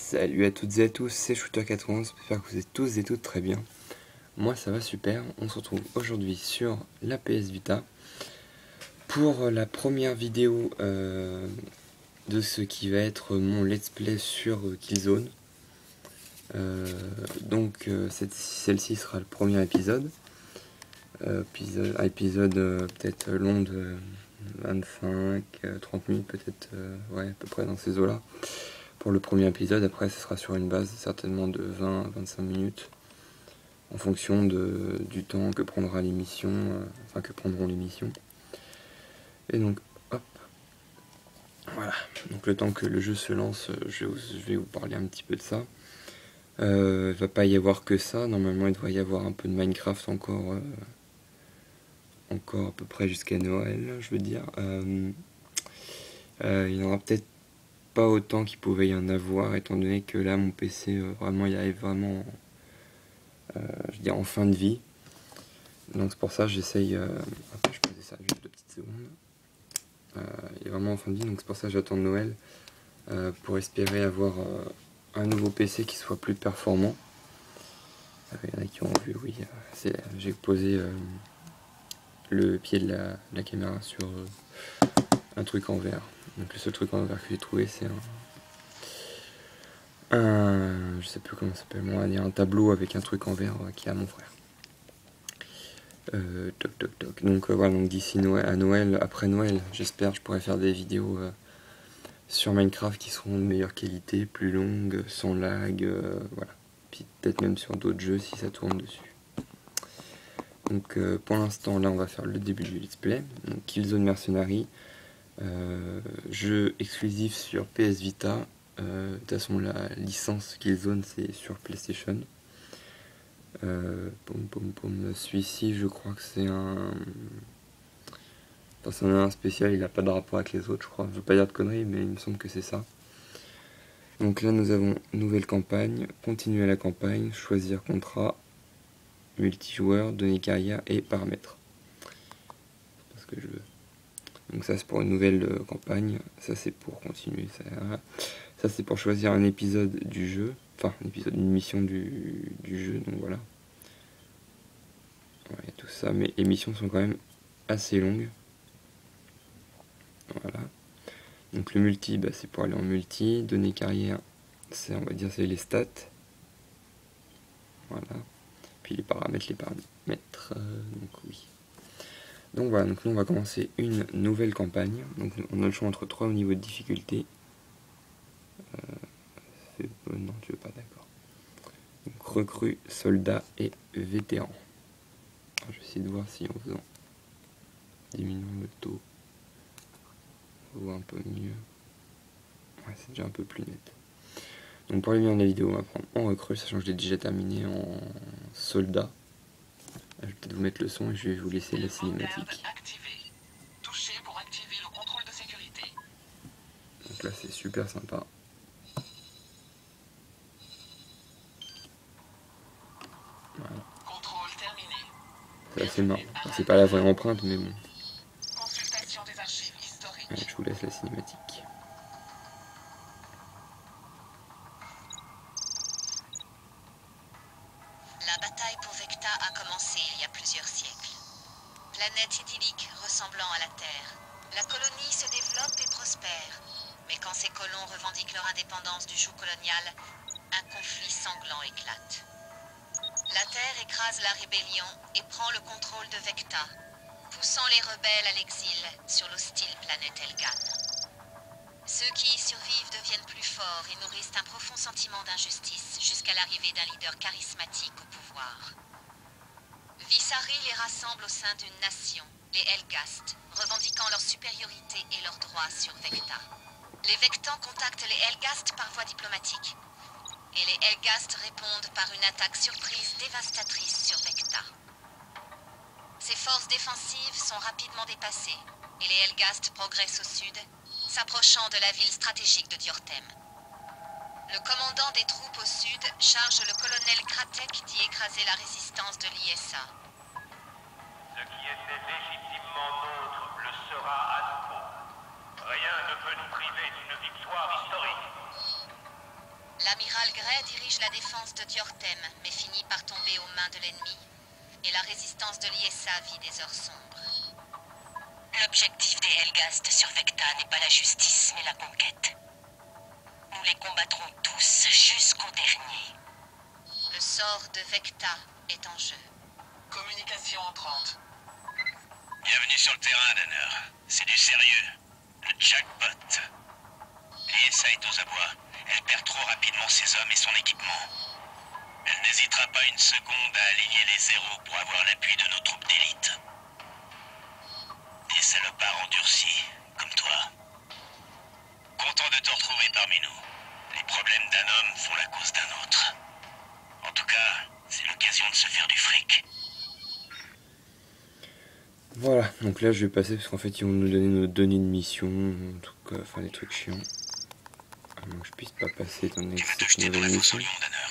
Salut à toutes et à tous, c'est Shooter91, j'espère que vous êtes tous et toutes très bien. Moi ça va super, on se retrouve aujourd'hui sur la PS Vita pour la première vidéo de ce qui va être mon let's play sur Killzone. Celle-ci sera le premier épisode, épisode peut-être long de 25-30 minutes peut-être, ouais à peu près dans ces eaux-là. Pour le premier épisode, après ce sera sur une base certainement de 20 à 25 minutes en fonction du temps que prendra l'émission, que prendront l'émission. Et donc hop, voilà, donc le temps que le jeu se lance, je vais vous parler un petit peu de ça. Il va pas y avoir que ça, normalement il devrait y avoir un peu de Minecraft encore à peu près jusqu'à Noël, je veux dire. Il y en aura peut-être pas autant qu'il pouvait y en avoir, étant donné que là mon PC il arrive vraiment je veux dire en fin de vie. Donc c'est pour ça que j'essaye attends, je posais ça juste 2 petites secondes. Il est vraiment en fin de vie, donc c'est pour ça que j'attends Noël pour espérer avoir un nouveau PC qui soit plus performant. Il y en a qui ont vu, oui, j'ai posé le pied de la caméra sur un truc en verre. Donc le seul truc en verre que j'ai trouvé, c'est je sais plus comment ça s'appelle, il y a un tableau avec un truc en verre qui est à mon frère. Donc voilà, donc d'ici à Noël, après Noël, j'espère que je pourrai faire des vidéos sur Minecraft qui seront de meilleure qualité, plus longues, sans lag, voilà. Puis peut-être même sur d'autres jeux si ça tourne dessus. Donc pour l'instant, là on va faire le début du let's play. Donc Killzone Mercenary, jeu exclusif sur PS Vita. De toute façon la licence Killzone c'est sur PlayStation. Celui-ci je crois que c'est un spécial, il n'a pas de rapport avec les autres je crois, je veux pas dire de conneries mais il me semble que c'est ça. Donc là nous avons nouvelle campagne, continuer la campagne, choisir contrat, multijoueur, données carrière et paramètres. C'est pas ce que je veux. Donc ça c'est pour une nouvelle campagne, ça c'est pour continuer, ça c'est pour choisir un épisode du jeu, une mission du jeu, donc voilà. Ouais, tout ça, mais les missions sont quand même assez longues. Voilà. Donc le multi, c'est pour aller en multi. Données carrière, on va dire c'est les stats. Voilà. Puis les paramètres, donc oui. Donc voilà, donc nous on va commencer une nouvelle campagne. Donc on a le choix entre 3 niveaux de difficulté. Non, tu veux pas, d'accord. Donc recrue, soldat et vétéran. Alors, je vais essayer de voir si en faisant diminuant le taux, on voit un peu mieux. Ouais, c'est déjà un peu plus net. Donc pour les miens de la vidéo, on va prendre en recrue, sachant que je l'ai déjà terminé en soldat. Je vais peut-être vous mettre le son et je vais vous laisser la cinématique. Touchez pour activer le contrôle de sécurité. Donc là c'est super sympa. Voilà. Contrôle terminé. C'est assez marrant. Enfin, c'est pas la vraie empreinte mais bon. Consultation des archives historiques. Ouais, je vous laisse la cinématique. La bataille pour Vecta a commencé il y a plusieurs siècles. Planète idyllique ressemblant à la Terre, la colonie se développe et prospère. Mais quand ces colons revendiquent leur indépendance du joug colonial, un conflit sanglant éclate. La Terre écrase la rébellion et prend le contrôle de Vecta, poussant les rebelles à l'exil sur l'hostile planète Elgan. Ceux qui y survivent deviennent plus forts et nourrissent un profond sentiment d'injustice jusqu'à l'arrivée d'un leader charismatique au pouvoir. Visari les rassemble au sein d'une nation, les Helghast, revendiquant leur supériorité et leurs droits sur Vecta. Les Vectans contactent les Helghast par voie diplomatique, et les Helghast répondent par une attaque surprise dévastatrice sur Vecta. Ces forces défensives sont rapidement dépassées, et les Helghast progressent au sud, s'approchant de la ville stratégique de Diortem. Le commandant des troupes au sud charge le colonel Kratek d'y écraser la résistance de l'ISA. Ce qui était légitimement nôtre le sera à nouveau. Rien ne peut nous priver d'une victoire historique. Gray dirige la défense de Diortem, mais finit par tomber aux mains de l'ennemi. Et la résistance de l'ISA vit des heures sombres. L'objectif des Helghast sur Vecta n'est pas la justice, mais la conquête. Nous les combattrons tous jusqu'au dernier. Le sort de Vecta est en jeu. Communication entrante. Bienvenue sur le terrain, Danner. C'est du sérieux. Le jackpot. L'ISA est aux abois. Elle perd trop rapidement ses hommes et son équipement. Elle n'hésitera pas une seconde à aligner les zéros pour avoir l'appui de nos troupes d'élite. Des salopards endurcis, comme toi. Content de te retrouver parmi nous. Les problèmes d'un homme font la cause d'un autre. En tout cas, c'est l'occasion de se faire du fric. Voilà, donc là je vais passer parce qu'en fait ils vont nous donner nos données de mission, enfin des trucs chiants. Donc je puisse pas passer étant donné Tu que vas te c'est jeter une dans la nouvelle fosse au mission. lion, Danner.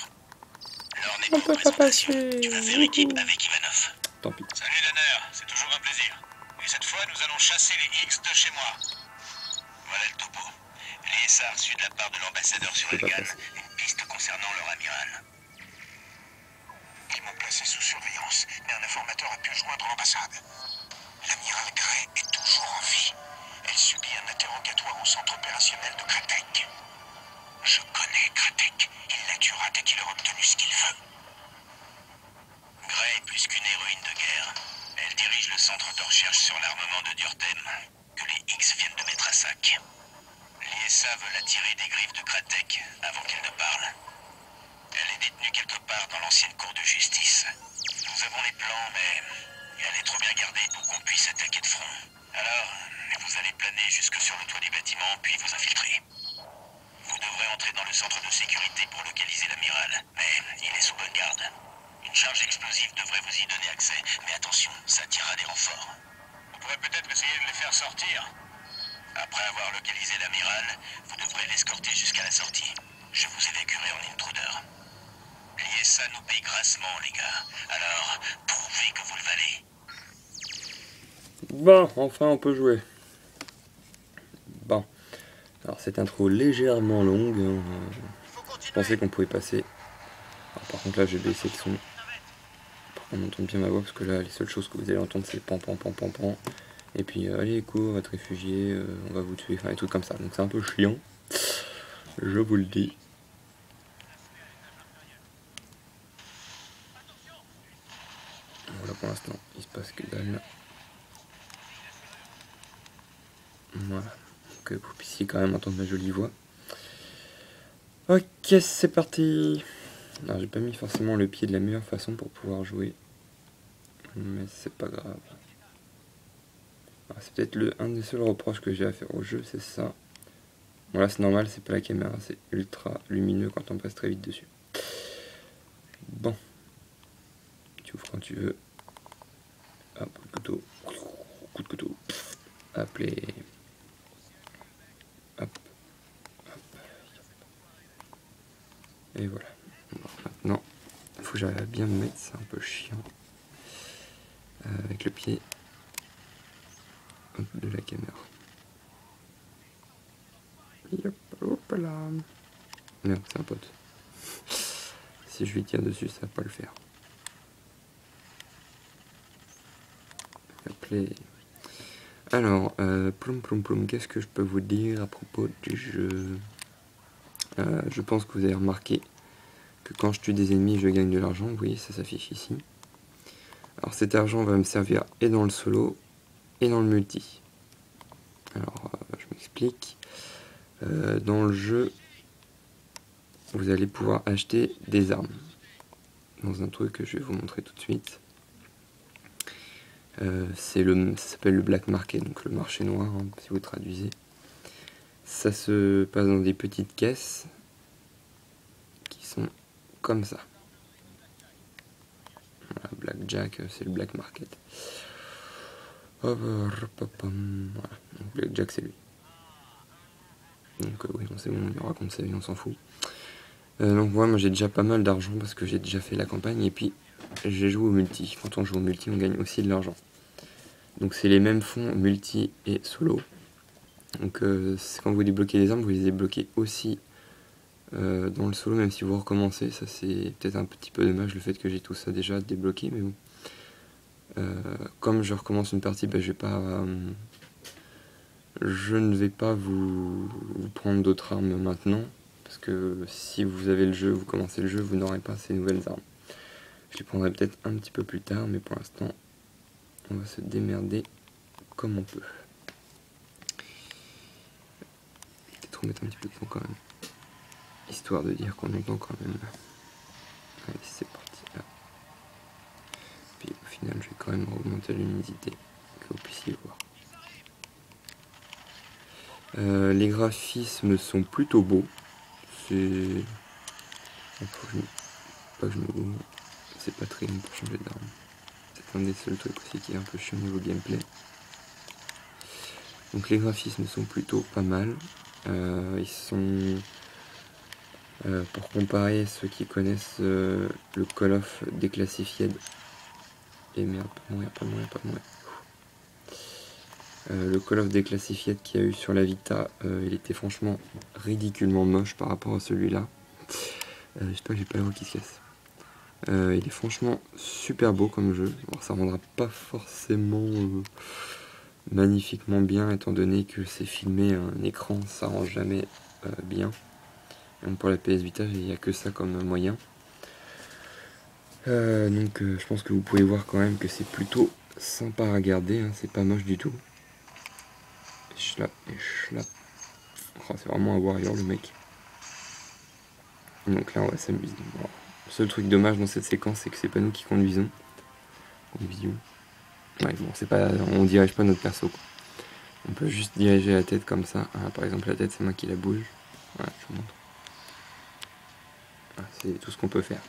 L'heure n'est On pas peut aux pas présentations. passer. Tu vas faire équipe avec Ivanov. Tant pis. Salut Danner, c'est toujours un plaisir. Et cette fois, nous allons chasser les X de chez moi. Voilà le topo. L'ISA a reçu de la part de l'ambassadeur sur Je peux pas Elgan passer. une piste concernant leur amiral. Ils m'ont placé sous surveillance, mais un informateur a pu joindre l'ambassade. L'amiral Gray est toujours en vie. Elle subit un interrogatoire au centre opérationnel de Kratek. Je connais Kratek. Il la tuera dès qu'il aura obtenu ce qu'il veut. Gray est plus qu'une héroïne de guerre. Elle dirige le centre de recherche sur l'armement de Diortem, que les X viennent de mettre à sac. L'ISA veut la tirer des griffes de Kratek avant qu'elle ne parle. Elle est détenue quelque part dans l'ancienne cour de justice. Nous avons les plans, mais elle est trop bien gardée pour qu'on puisse attaquer de front. Alors, vous allez planer jusque sur le toit du bâtiment, puis vous infiltrer. Vous devrez entrer dans le centre de sécurité pour localiser l'amiral, mais il est sous bonne garde. Une charge explosive devrait vous y donner accès, mais attention, ça attirera des renforts. On pourrait peut-être essayer de les faire sortir. Après avoir localisé l'amiral, vous devrez l'escorter jusqu'à la sortie. Je vous évacuerai en intruder. L'ISA nous paye grassement, les gars. Alors, prouvez que vous le valez. Bon, enfin on peut jouer. Bon. Alors cette intro légèrement longue. Je pensais qu'on pouvait passer. Alors, par contre là j'ai baissé le son. Pour qu'on entende bien ma voix parce que là les seules choses que vous allez entendre c'est pan pan pan pan pan. Et puis allez cours, va te réfugier, on va vous tuer, enfin des trucs comme ça. Donc c'est un peu chiant. Je vous le dis. Voilà pour l'instant, il se passe que dalle. Voilà, que vous puissiez quand même entendre ma jolie voix. Ok, c'est parti. Alors j'ai pas mis forcément le pied de la meilleure façon pour pouvoir jouer. Mais c'est pas grave. C'est peut-être un des seuls reproches que j'ai à faire au jeu, c'est ça. Bon là c'est normal, c'est pas la caméra, c'est ultra lumineux quand on passe très vite dessus. Bon. Tu ouvres quand tu veux. Hop, coup de couteau. Coup de couteau. Appelez. Hop. Hop. Et voilà. Bon, maintenant, il faut que j'arrive à bien me mettre, c'est un peu chiant. Avec le pied de la caméra. Yop, hop là. Merde, c'est un pote. Si je lui tire dessus, ça va pas le faire. Appelez. Alors, ploum ploum ploum, qu'est-ce que je peux vous dire à propos du jeu? Je pense que vous avez remarqué que quand je tue des ennemis, je gagne de l'argent. Vous voyez, ça s'affiche ici. Alors cet argent va me servir et dans le solo et dans le multi. Alors, je m'explique. Dans le jeu, vous allez pouvoir acheter des armes. Dans un truc que je vais vous montrer tout de suite. Ça s'appelle le black market, donc le marché noir, hein, si vous traduisez. Ça se passe dans des petites caisses qui sont comme ça. Voilà, blackjack, c'est le black market. Hop, hop, hop, voilà, donc blackjack c'est lui. Donc oui, c'est bon, il raconte sa vie, on s'en fout. Donc moi j'ai déjà pas mal d'argent parce que j'ai déjà fait la campagne et puis j'ai joué au multi. Quand on joue au multi, on gagne aussi de l'argent. Donc c'est les mêmes fonds multi et solo. Donc quand vous débloquez les armes, vous les débloquez aussi dans le solo, même si vous recommencez. Ça c'est peut-être un petit peu dommage le fait que j'ai tout ça déjà débloqué, mais bon. Comme je recommence une partie, je ne vais pas vous prendre d'autres armes maintenant, parce que si vous avez le jeu, vous commencez le jeu, vous n'aurez pas ces nouvelles armes. Je les prendrai peut-être un petit peu plus tard, mais pour l'instant, on va se démerder comme on peut. Peut-être remettre un petit peu de son quand même, histoire de dire qu'on entend quand même. Allez, c'est parti là. Puis au final, je vais quand même augmenter la luminosité, que vous puissiez voir. Les graphismes sont plutôt beaux. C'est c'est pas très long pour changer d'arme. C'est un des seuls trucs aussi qui est un peu chiant au niveau gameplay. Donc les graphismes sont plutôt pas mal. Ils sont, pour comparer ceux qui connaissent le Call of Declassified. Et merde, pas mourir. Le Call of Declassified qu'il y a eu sur la Vita, il était franchement ridiculement moche par rapport à celui-là. J'espère que j'ai pas la voix qui se casse. Il est franchement super beau comme jeu. Alors, ça rendra pas forcément magnifiquement bien, étant donné que c'est filmé à un écran, ça rend jamais bien. Et donc pour la PS Vita, il n'y a que ça comme moyen. Donc je pense que vous pouvez voir quand même que c'est plutôt sympa à regarder, hein, c'est pas moche du tout. Et schlap. Oh, c'est vraiment un warrior le mec. Donc là on va s'amuser. Bon, le seul truc dommage dans cette séquence, c'est que c'est pas nous qui conduisons. Ouais, bon, c'est pas, on dirige pas notre perso, quoi. On peut juste diriger la tête comme ça. Ah, par exemple, la tête, c'est moi qui la bouge. Voilà, je vous montre. Ah, c'est tout ce qu'on peut faire.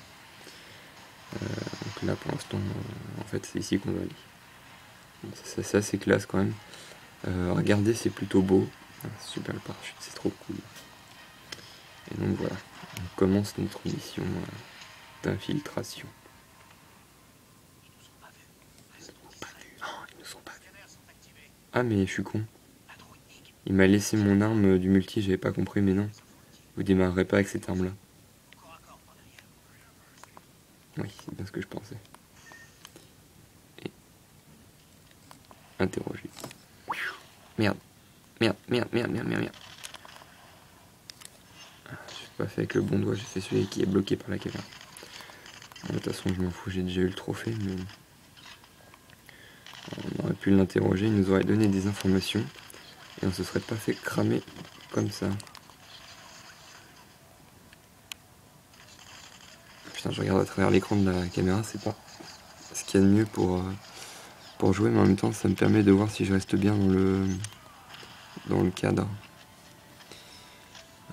Donc là, pour l'instant, en fait, c'est ici qu'on va aller. Bon, ça c'est classe quand même. Regardez, c'est plutôt beau. Ah, super le parachute, c'est trop cool. Et donc voilà, on commence notre mission d'infiltration. Ils nous sont pas vus. Ah mais je suis con. Il m'a laissé mon arme du multi, j'avais pas compris, mais non. Vous démarrerez pas avec cette arme là. Oui, c'est bien ce que je pensais. Et interroger. Merde. Ah, j'ai pas fait avec le bon doigt, j'ai fait celui qui est bloqué par la caméra. Bon, de toute façon, je m'en fous, j'ai déjà eu le trophée, mais on aurait pu l'interroger, il nous aurait donné des informations et on se serait pas fait cramer comme ça. Putain, je regarde à travers l'écran de la caméra, c'est pas ce qu'il y a de mieux pour jouer, mais en même temps, ça me permet de voir si je reste bien dans le cadre.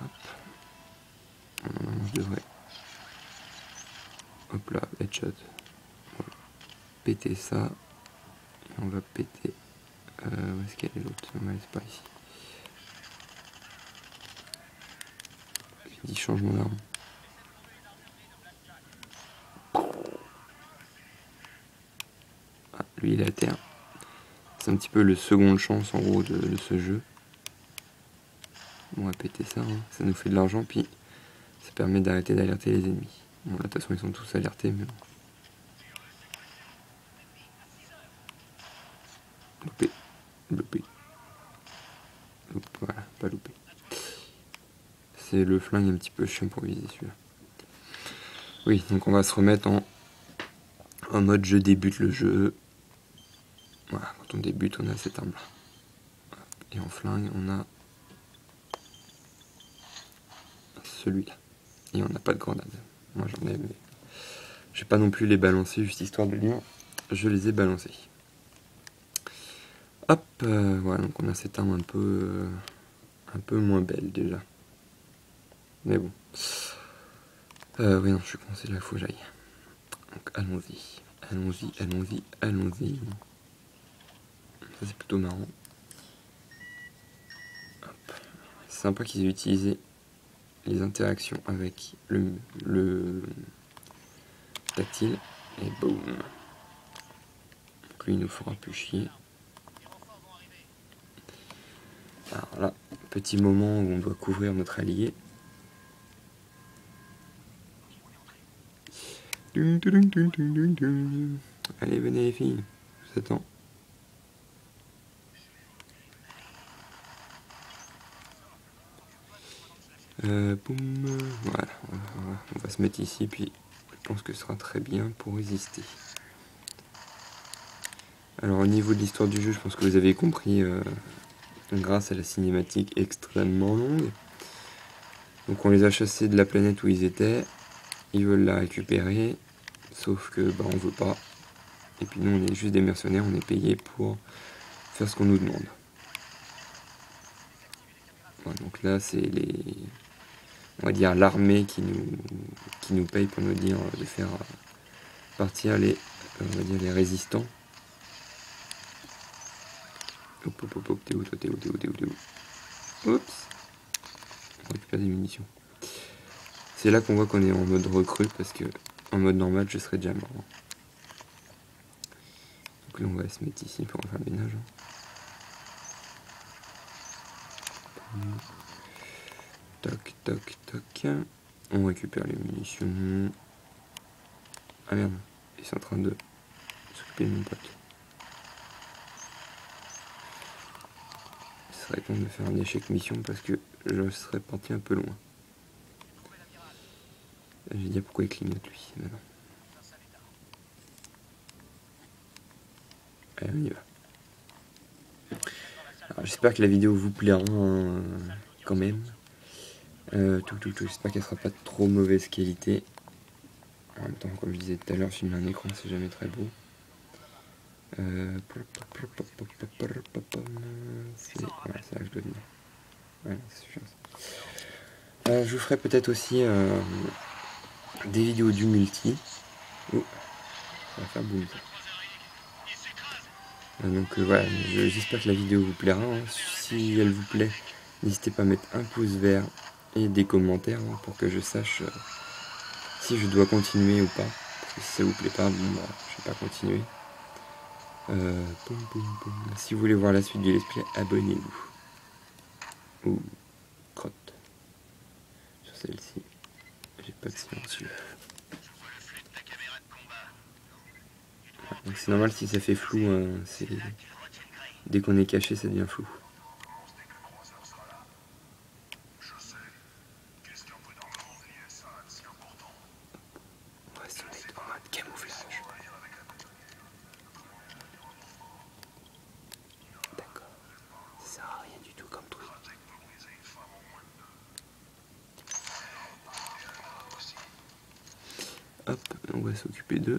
Hop. Normalement, je devrais. Hop là, headshot. On va péter ça. Et on va péter. Où est-ce qu'elle est l'autre? Ouais, c'est pas ici. J'ai dit change mon arme. Ah, lui il est à terre. C'est un petit peu le seconde chance en gros de ce jeu. Bon, on va péter ça, hein. Ça nous fait de l'argent, puis ça permet d'arrêter d'alerter les ennemis. Bon, là, de toute façon, ils sont tous alertés, mais bon. Loupé. Voilà, pas loupé. C'est le flingue un petit peu chiant pour viser celui-là. Oui, donc on va se remettre en mode je débute le jeu. Voilà, quand on débute, on a cette arme-là. Et en flingue, on a celui-là. Et on n'a pas de grenade. Moi j'en ai, mais je vais pas non plus les balancer, juste histoire de dire. Je les ai balancés. Hop, voilà, donc on a cette arme un peu moins belle déjà. Mais bon. Oui, non, je suis coincé là, il faut que j'aille. Donc allons-y. Ça c'est plutôt marrant. C'est sympa qu'ils aient utilisé les interactions avec le tactile. Et boum. Donc lui il nous fera plus chier. Alors là, petit moment où on doit couvrir notre allié. Allez, venez les filles, je vous attends. Boum, voilà, on va se mettre ici, puis je pense que ce sera très bien pour résister. Alors au niveau de l'histoire du jeu, je pense que vous avez compris, grâce à la cinématique extrêmement longue. Donc on les a chassés de la planète où ils étaient, ils veulent la récupérer, sauf que bah, on veut pas. Et puis nous on est juste des mercenaires, on est payés pour faire ce qu'on nous demande. Voilà, donc là c'est les, on va dire l'armée qui nous paye pour nous dire de faire partir les, on va dire les résistants. Hop hop hop hop, t'es où toi, t'es où, t'es où, t'es où, t'es où. Oups. On récupère des munitions. C'est là qu'on voit qu'on est en mode recrue parce que en mode normal je serais déjà mort. Donc là on va se mettre ici pour faire le ménage. Toc toc toc. On récupère les munitions. Ah merde, ils sont en train de s'occuper de mon pote. Il serait temps de faire un échec mission parce que je serais parti un peu loin. Je vais dire pourquoi il clignote lui maintenant. Allez, on y va. J'espère que la vidéo vous plaira quand même. J'espère qu'elle sera pas de trop mauvaise qualité. En même temps, comme je disais tout à l'heure, filmer un écran c'est jamais très beau. C'est voilà, ça je dois venir. Voilà, c'est suffisant. Je vous ferai peut-être aussi des vidéos du multi. Oh, ça va faire boum ça. Donc voilà, j'espère que la vidéo vous plaira. Hein. Si elle vous plaît, n'hésitez pas à mettre un pouce vert et des commentaires hein, pour que je sache si je dois continuer ou pas. Parce que si ça vous plaît pas, bon bah, je vais pas continuer. Si vous voulez voir la suite du let's play, abonnez-vous. Ou crotte. Sur celle-ci, j'ai pas de silencieux. Donc c'est normal si ça fait flou, dès qu'on est caché ça devient flou. On va se mettre en mode camouflage. D'accord, ça sert à rien du tout comme truc. Hop, on va s'occuper d'eux.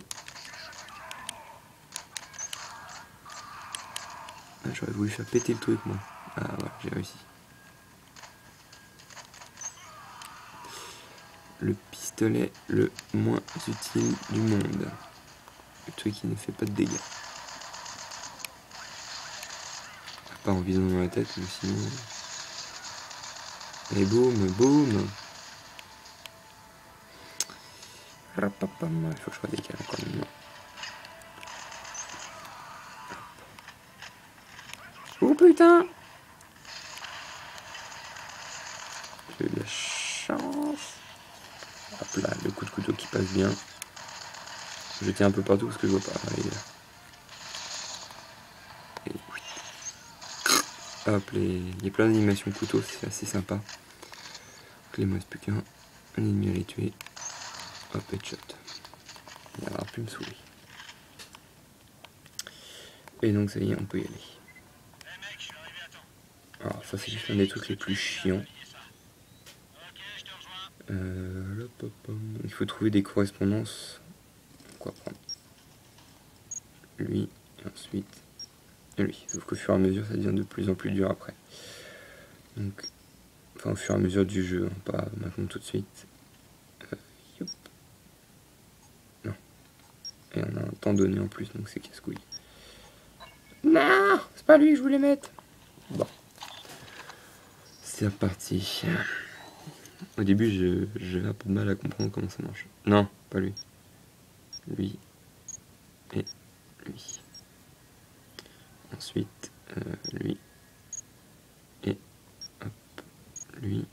Ah, j'aurais voulu faire péter le truc moi. Ah ouais, j'ai réussi. Le pistolet le moins utile du monde. Le truc qui ne fait pas de dégâts. Pas en visant dans la tête, mais sinon... Et boum, boum. Il faut que je redécale encore maintenant. Oh putain! J'ai eu de la chance. Hop là, le coup de couteau qui passe bien. Je tiens un peu partout parce que je vois pas. Allez, là. Et oui. Hop, il y a plein d'animations couteau, c'est assez sympa. Donc, il ne me reste plus qu'un ennemi à les tuer. Hop, headshot. Il n'aura plus me saouler. Et donc ça y est, on peut y aller. Alors ça c'est juste un des trucs les plus chiants. Il faut trouver des correspondances. Quoi prendre? Lui, et ensuite lui. Sauf qu'au fur et à mesure ça devient de plus en plus dur après. Donc, enfin au fur et à mesure du jeu, hein, pas maintenant tout de suite. Non. Et on a un temps donné en plus, donc c'est casse-couille. Non, c'est pas lui que je voulais mettre. Bon. C'est reparti. Au début, j'avais un peu de mal à comprendre comment ça marche. Non, pas lui. Lui. Et lui. Ensuite, lui. Et hop, lui.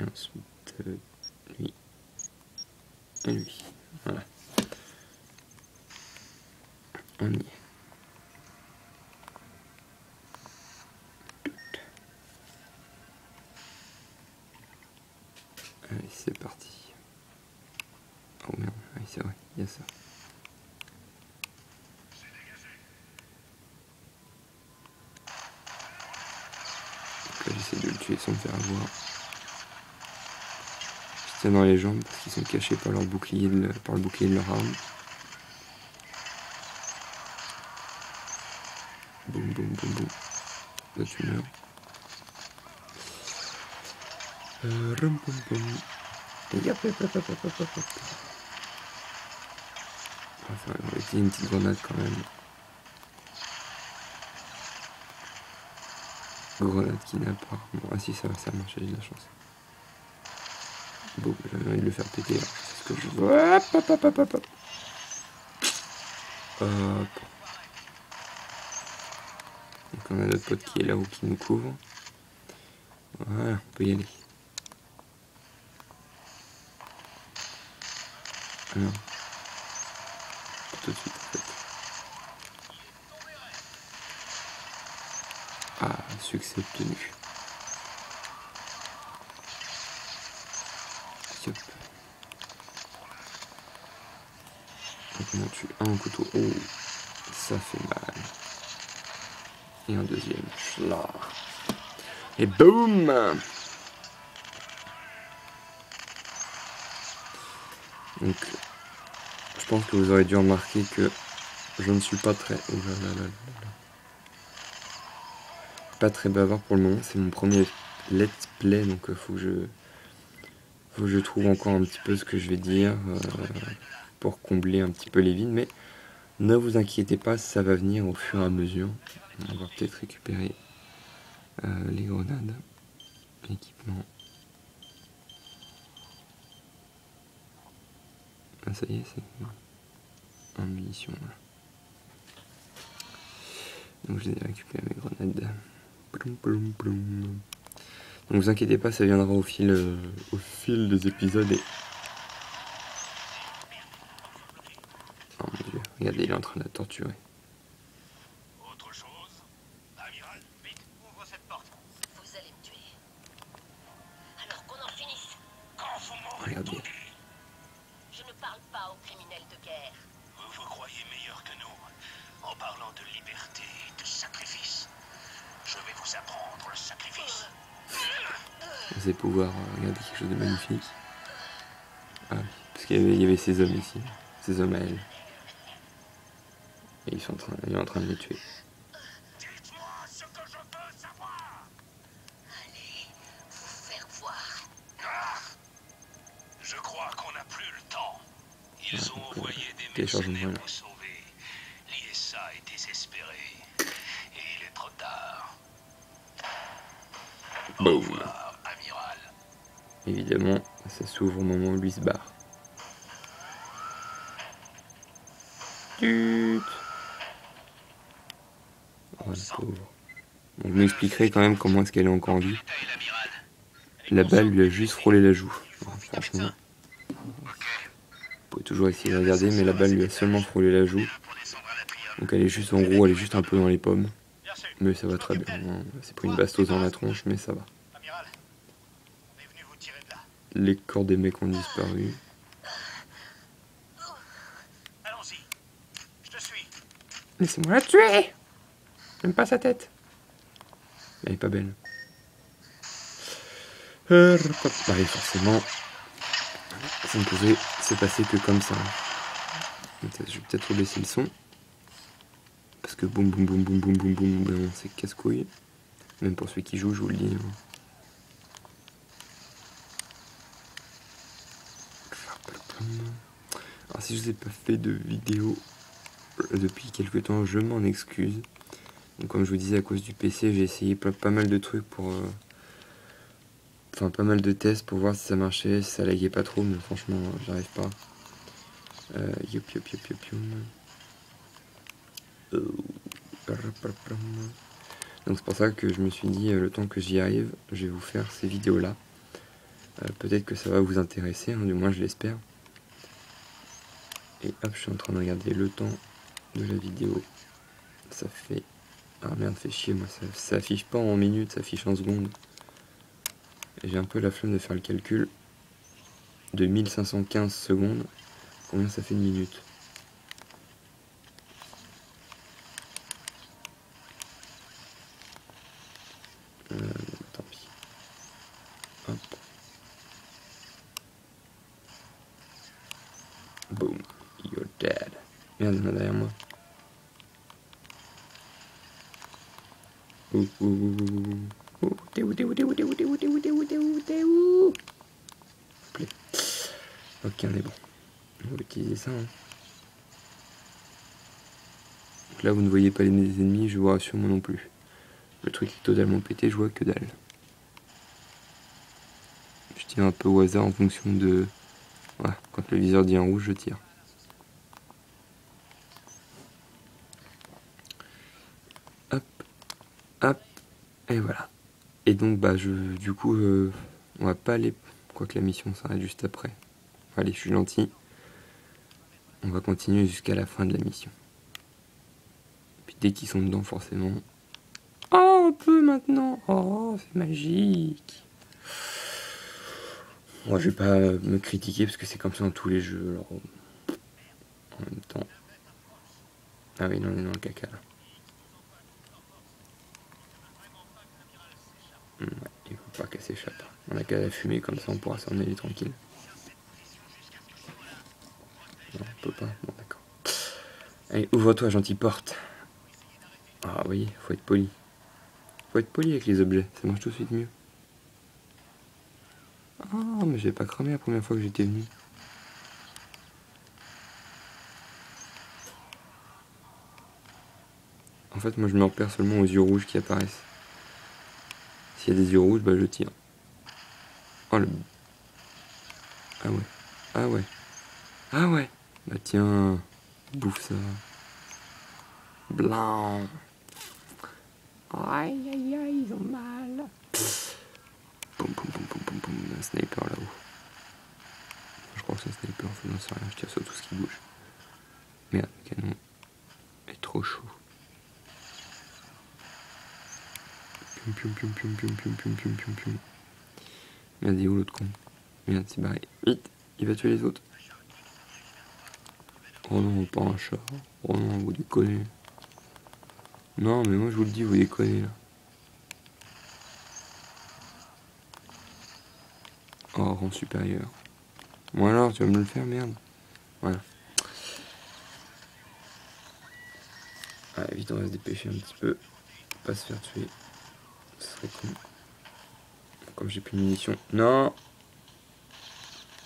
Et ensuite, lui. Et lui. Voilà. On y est. Allez, c'est parti. Oh merde, oui, c'est vrai, il y a ça. Donc là, j'essaie de le tuer sans me faire avoir. Je tiens dans les jambes parce qu'ils sont cachés par, leur bouclier par le bouclier de leur arme. Boum, boum, boum, boum. Là, tu meurs. Boum, boum. Et hop, hop, hop, hop, hop, hop, hop. Enfin, on va essayer une petite grenade quand même. Grenade qui n'a pas. Bon, ah si, ça va, ça marche, j'ai de la chance. Bon, j'avais envie de le faire péter, là. C'est ce que je veux. Hop, hop, hop, hop, hop, hop. Hop. Donc on a notre pote qui est là-haut qui nous couvre. Voilà, on peut y aller. Alors, tout de suite en fait. Ah, succès obtenu. Hop. Donc on en tue un au couteau. Oh, ça fait mal. Et un deuxième. Là. Et boum! Donc, je pense que vous aurez dû remarquer que je ne suis pas très... Oh là là là là. Pas très bavard pour le moment. C'est mon premier let's play, donc faut que je trouve encore un petit peu ce que je vais dire pour combler un petit peu les vides. Mais ne vous inquiétez pas, ça va venir au fur et à mesure. On va peut-être récupérer les grenades, l'équipement. Ah ça y est, c'est en munitions là. Donc je vais récupérer mes grenades. Ploum, ploum, ploum. Donc vous inquiétez pas, ça viendra au fil des épisodes. Et... oh mon dieu, regardez, il est en train de la torturer. Autre chose? Amiral, vite, ouvre cette porte. Vous allez me tuer. Alors qu'on en finisse. Quand vous m'aurez Regardez. tout dit, Je ne parle pas aux criminels de guerre. vous vous croyez meilleur que nous en parlant de liberté et de sacrifice. Je vais vous apprendre le sacrifice. Vous allez pouvoir regarder quelque chose de magnifique. Ah oui, parce qu'il y avait ces hommes ici, ces hommes à elle. Et il est en train de les tuer. Dites-moi ce que je veux savoir. Allez, vous faire voir. Ah, je crois qu'on n'a plus le temps. Ils Ouais, ont envoyé des téléchargement, mercenaires là. pour sauver. L'ISA est désespéré. Et il est trop tard. Au Boum. revoir, amiral. Évidemment, ça s'ouvre au moment où lui se barre. Tut. Oh la pauvre. Bon, je m'expliquerai quand même comment est-ce qu'elle est encore en vie. La balle lui a juste frôlé la joue. Bon, franchement, vous pouvez toujours essayer de regarder, mais la balle lui a seulement frôlé la joue. Donc elle est juste, en gros, elle est juste un peu dans les pommes. Mais ça va très bien. Hein. C'est pris une bastos dans la tronche, mais ça va. Amiral, on est venu vous tirer de là. Les corps des mecs ont disparu. Allons-y. Je te suis. Laissez-moi la tuer! J'aime pas sa tête. Elle est pas belle. Bah oui, forcément, ça ne pouvait se passer que comme ça. Je vais peut-être rebaisser le son. Parce que boum boum boum boum boum boum boum, ben, c'est casse-couille. Même pour celui qui joue, je vous le dis. Hein. Alors si je vous ai pas fait de vidéo depuis quelques temps, je m'en excuse. Donc comme je vous disais, à cause du PC, j'ai essayé pas mal de trucs pour... Enfin, pas mal de tests pour voir si ça marchait, si ça laguait pas trop, mais franchement, j'arrive pas. Yop yop yop yop yop. Donc c'est pour ça que je me suis dit, le temps que j'y arrive, je vais vous faire ces vidéos-là. Peut-être que ça va vous intéresser, hein, du moins je l'espère. Et hop, je suis en train de regarder le temps de la vidéo. Ça fait... Ah merde, fait chier, moi, ça affiche pas en minutes, ça affiche en secondes. Et j'ai un peu la flemme de faire le calcul. De 1515 secondes, combien ça fait de minutes? Tant pis. Hop. Boom. You're dead. Merde, il y en a derrière moi. T'es où? Ok, on est bon. On va utiliser ça. Hein. Donc là, vous ne voyez pas les ennemis, je vous rassure, moi non plus. Le truc est totalement pété, je vois que dalle. Je tire un peu au hasard en fonction de... Voilà, quand le viseur dit en rouge, je tire. Hop, hop, et voilà. Et donc, bah, du coup, on va pas aller... Quoique la mission s'arrête juste après. Allez, je suis gentil. On va continuer jusqu'à la fin de la mission. Puis dès qu'ils sont dedans, forcément... Oh, un peu maintenant. Oh, c'est magique. Moi, je vais pas me critiquer parce que c'est comme ça dans tous les jeux. Alors, en même temps... Ah oui, là, on est dans le caca, là. Ouais, il faut pas qu'elle s'échappe. On a qu'à la fumer, comme ça on pourra s'en aller tranquille. Non, on peut pas. Bon, d'accord. Allez, ouvre-toi, gentille porte. Ah oui, faut être poli. Faut être poli avec les objets, ça marche tout de suite mieux. Ah, mais j'ai pas cramé la première fois que j'étais venu. En fait, moi je me repère seulement aux yeux rouges qui apparaissent. S'il y a des yeux rouges, bah je tire. Oh le... Ah ouais. Ah ouais. Ah ouais. Bah tiens, bouffe ça. Blanc. Aïe aïe aïe, ils ont mal. Boum boum boum boum boum boum. Un sniper là-haut. Je crois que c'est un sniper, enfin non, c'est rien, je tire sur tout ce qui bouge. Merde, le canon est trop chaud. Pium pium pium pium pium pium pium pium pium pium. Merde, il est où l'autre con? Merde, c'est barré. Vite, il va tuer les autres. Oh non, pas un chat. Oh non, vous déconnez. Non, mais moi je vous le dis, vous déconnez là. Oh, rang supérieur. Bon alors, tu vas me le faire, merde. Voilà. Allez, vite, on va se dépêcher un petit peu. Pas se faire tuer. Ce serait con. Comme j'ai plus de munitions. Non!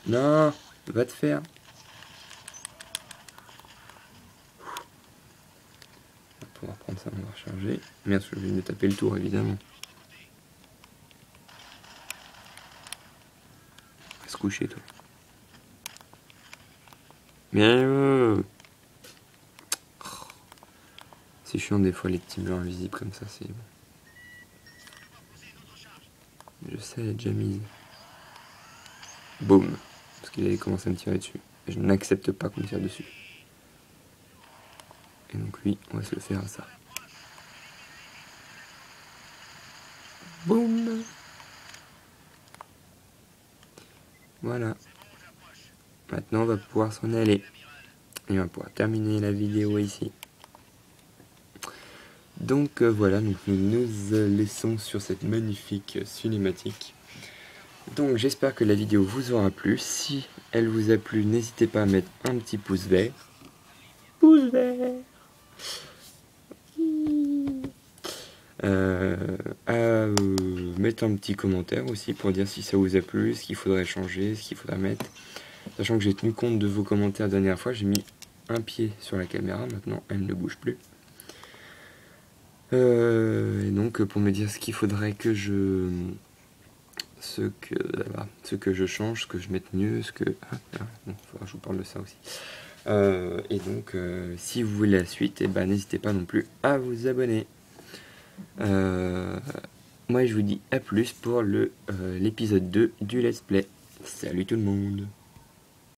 Non! Va te faire! On va pouvoir prendre ça, on va recharger. Merde, je viens de taper le tour, évidemment. Va se coucher, toi. Mais c'est chiant des fois les petits blancs invisibles comme ça, c'est bon. Je sais, elle est déjà mise. Boum. Parce qu'il avait commencé à me tirer dessus. Et je n'accepte pas qu'on me tire dessus. Et donc lui, on va se le faire à ça. Boum. Voilà. Maintenant on va pouvoir s'en aller. Et on va pouvoir terminer la vidéo ici. Donc voilà, donc nous nous laissons sur cette magnifique cinématique. Donc j'espère que la vidéo vous aura plu. Si elle vous a plu, n'hésitez pas à mettre un petit pouce vert. Pouce vert. À mettre un petit commentaire aussi pour dire si ça vous a plu, ce qu'il faudrait changer, ce qu'il faudrait mettre. Sachant que j'ai tenu compte de vos commentaires la dernière fois, j'ai mis un pied sur la caméra, maintenant elle ne bouge plus. Et donc pour me dire ce qu'il faudrait que je... ce que je change, ce que je mette mieux, ce que... bon, faudra que je vous parle de ça aussi. Et donc si vous voulez la suite, n'hésitez pas non plus à vous abonner. Moi je vous dis à plus pour l'épisode 2 du let's play. Salut tout le monde!